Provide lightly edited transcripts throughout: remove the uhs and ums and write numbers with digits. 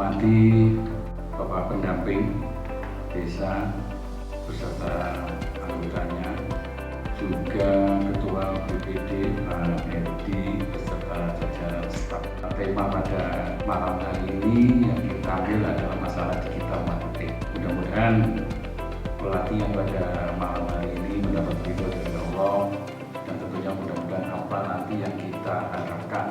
hormati Bapak pendamping desa beserta anggotanya, juga Ketua BPD Pak Edi beserta jajaran staf. Tema pada malam hari ini yang kita ambil adalah masalah digital marketing. Mudah-mudahan pelatihan pada malam hari ini mendapat ridho dari Allah, dan tentunya mudah-mudahan apa nanti yang kita harapkan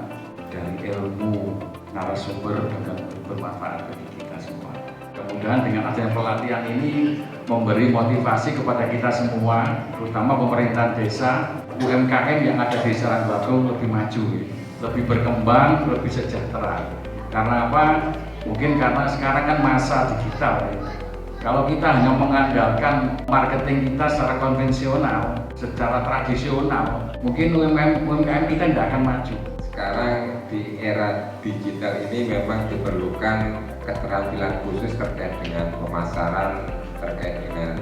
dari ilmu narasumber dengan bermanfaat bagi kita semua. Mudah-mudahan dengan adanya pelatihan ini memberi motivasi kepada kita semua, terutama pemerintahan desa, UMKM yang ada di Rangbatung lebih maju, lebih berkembang, lebih sejahtera. Karena apa? Mungkin karena sekarang kan masa digital. Kalau kita hanya mengandalkan marketing kita secara konvensional, secara tradisional, mungkin UMKM kita tidak akan maju. Sekarang di era digital ini memang diperlukan keterampilan khusus terkait dengan pemasaran, terkait dengan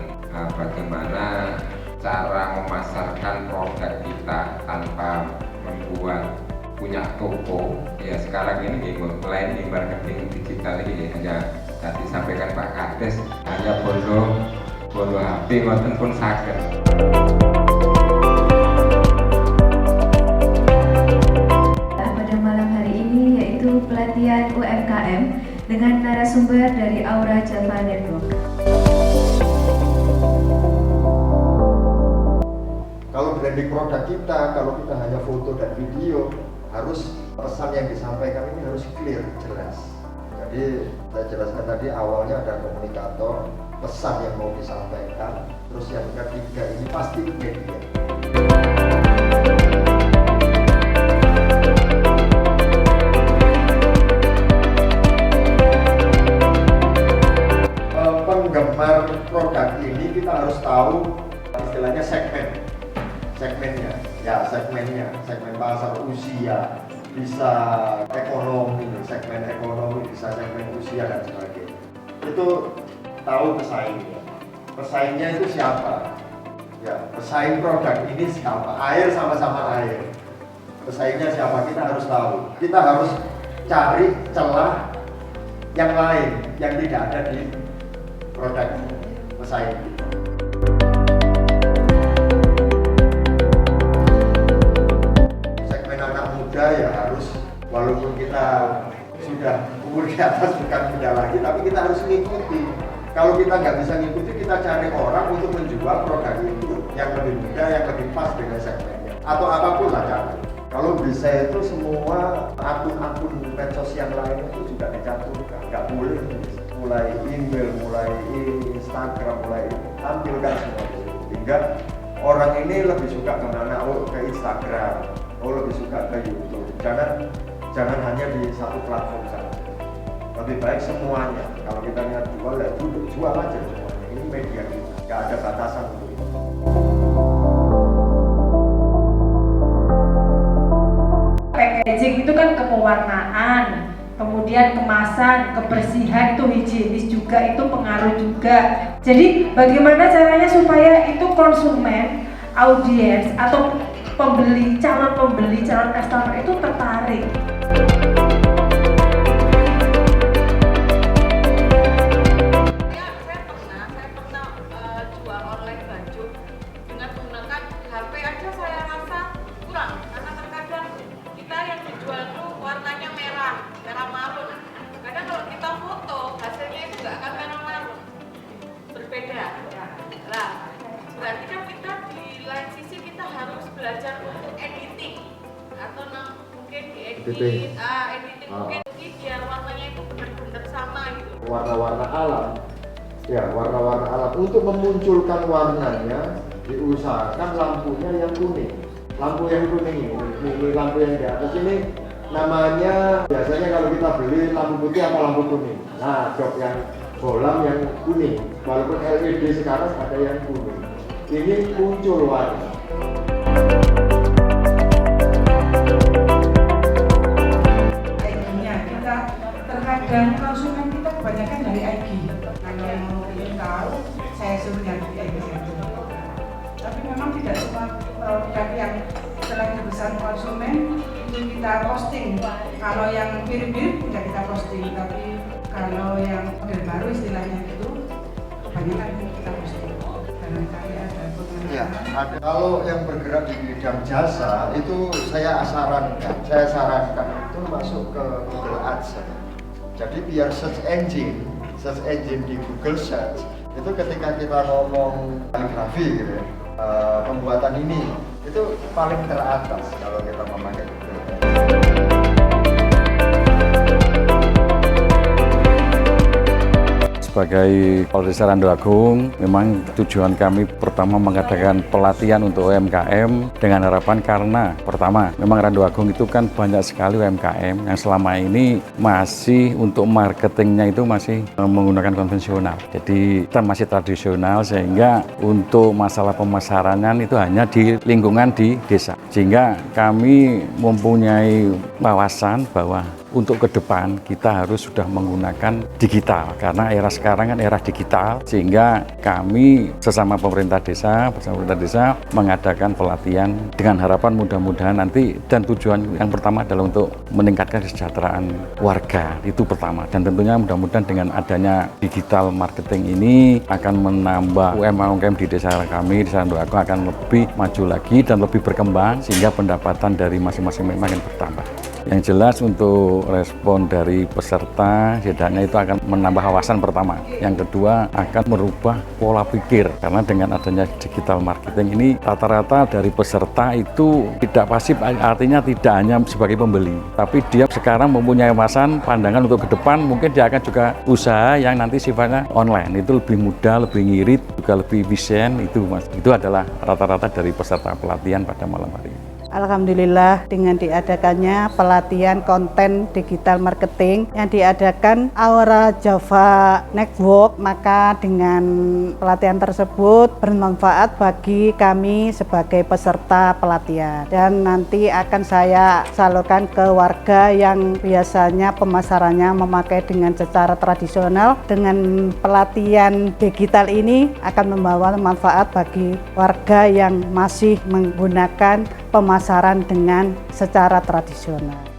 bagaimana cara memasarkan produk kita tanpa membuat punya toko. Ya sekarang ini mulai di marketing digital ini hanya tadi sampaikan Pak Kades, hanya bondo HP wonten pun saged. Pada malam hari ini yaitu pelatihan UMKM dengan narasumber dari Aura Java Network. Kalau branding produk kita, kalau kita hanya foto dan video, harus pesan yang disampaikan ini harus clear, jelas. Jadi saya jelaskan tadi awalnya ada komunikator, pesan yang mau disampaikan, terus yang ketiga ini pasti media. Penggemar produk ini kita harus tahu istilahnya segmennya, segmen pasar, usia, bisa ekonomi, segmen ekonomi, bisa segmen usia dan sebagainya. Itu tahu pesaingnya itu siapa? Ya, pesaing produk ini siapa? Air sama-sama air. Pesaingnya siapa? Kita harus tahu. Kita harus cari celah yang lain yang tidak ada di produk pesaing. Segmen anak muda ya harus, walaupun kita sudah umur di atas bukan muda lagi, tapi kita harus mengikuti. Kalau kita nggak bisa mengikuti, kita cari orang untuk menjual produk itu yang lebih muda, yang lebih pas dengan segmennya, atau apapun lah cara. Kalau bisa itu semua akun-akun medsos yang lain itu juga dicantumkan, nggak boleh. Mulai email, mulai Instagram, mulai tampilkan semua itu. Hingga orang ini lebih suka kemana? Oh, ke Instagram, oh lebih suka ke YouTube. Jangan hanya di satu platform saja. Lebih baik semuanya. Kalau kita niat jual, ya jual aja semuanya. Ini media kita, nggak ada batasan untuk itu. Packaging itu kan kepewarnaan, kemudian kemasan, kebersihan, itu higienis juga, itu pengaruh juga. Jadi bagaimana caranya supaya itu konsumen, audiens atau pembeli, calon customer itu tertarik. Saya pernah jual online baju dengan menggunakan HP aja, saya rasa kurang, karena terkadang kita yang dijual itu warnanya merah marun. Kadang kalau kita foto hasilnya itu nggak akan merah marun, berbeda. Nah, berarti kan kita di lain sisi kita harus belajar untuk editing atau mungkin editing mungkin biar warnanya itu benar-benar sama gitu. Warna-warna alam, ya warna-warna alam. Untuk memunculkan warnanya diusahakan lampunya yang kuning. Lampu yang kuning ini lampu yang di atas ini namanya, biasanya kalau kita beli lampu putih atau lampu kuning. Nah, jok yang bolam yang kuning. Walaupun LED sekarang ada yang kuning. Ini muncul warna. IG-nya kita terkadang konsumen kita kebanyakan dari IG. Kalau yang mau ingin tahu, saya suruh nyari di IG saja. Tapi memang tidak semua produk yang setelah dipesan konsumen itu kita posting. Kalau yang mirip-mirip tidak kita posting, tapi Kalau yang model baru istilahnya itu kebanyakan kita posting. Barangkali ada Ya, pengenalan. kalau yang bergerak di bidang jasa itu saya sarankan itu masuk ke Google Ads. Jadi biar search engine di Google Search itu ketika kita ngomong kaligrafi gitu ya, pembuatan ini itu paling teratas kalau kita memakai Google Ads. Sebagai Kepala Desa Randu Agung, memang tujuan kami pertama mengadakan pelatihan untuk UMKM dengan harapan karena pertama, memang Randu Agung itu kan banyak sekali UMKM yang selama ini masih untuk marketingnya itu masih menggunakan konvensional. Jadi kita masih tradisional sehingga untuk masalah pemasaran itu hanya di lingkungan di desa. Sehingga kami mempunyai wawasan bahwa untuk ke depan kita harus sudah menggunakan digital karena era sekarang kan era digital, sehingga kami sesama pemerintah desa mengadakan pelatihan dengan harapan mudah-mudahan nanti, dan tujuan yang pertama adalah untuk meningkatkan kesejahteraan warga, itu pertama, dan tentunya mudah-mudahan dengan adanya digital marketing ini akan menambah UMKM di desa kami, di Randu Agung akan lebih maju lagi dan lebih berkembang sehingga pendapatan dari masing-masing makin bertambah. Yang jelas untuk respon dari peserta setidaknya itu akan menambah wawasan pertama. Yang kedua akan merubah pola pikir karena dengan adanya digital marketing ini rata-rata dari peserta itu tidak pasif, artinya tidak hanya sebagai pembeli, tapi dia sekarang mempunyai wawasan pandangan untuk ke depan, mungkin dia akan juga usaha yang nanti sifatnya online, itu lebih mudah, lebih ngirit, juga lebih efisien, itu Mas. Itu adalah rata-rata dari peserta pelatihan pada malam hari ini. Alhamdulillah dengan diadakannya pelatihan konten digital marketing yang diadakan Aura Java Network, maka dengan pelatihan tersebut bermanfaat bagi kami sebagai peserta pelatihan, dan nanti akan saya salurkan ke warga yang biasanya pemasarannya memakai dengan secara tradisional. Dengan pelatihan digital ini akan membawa manfaat bagi warga yang masih menggunakan pemasaran dengan secara tradisional.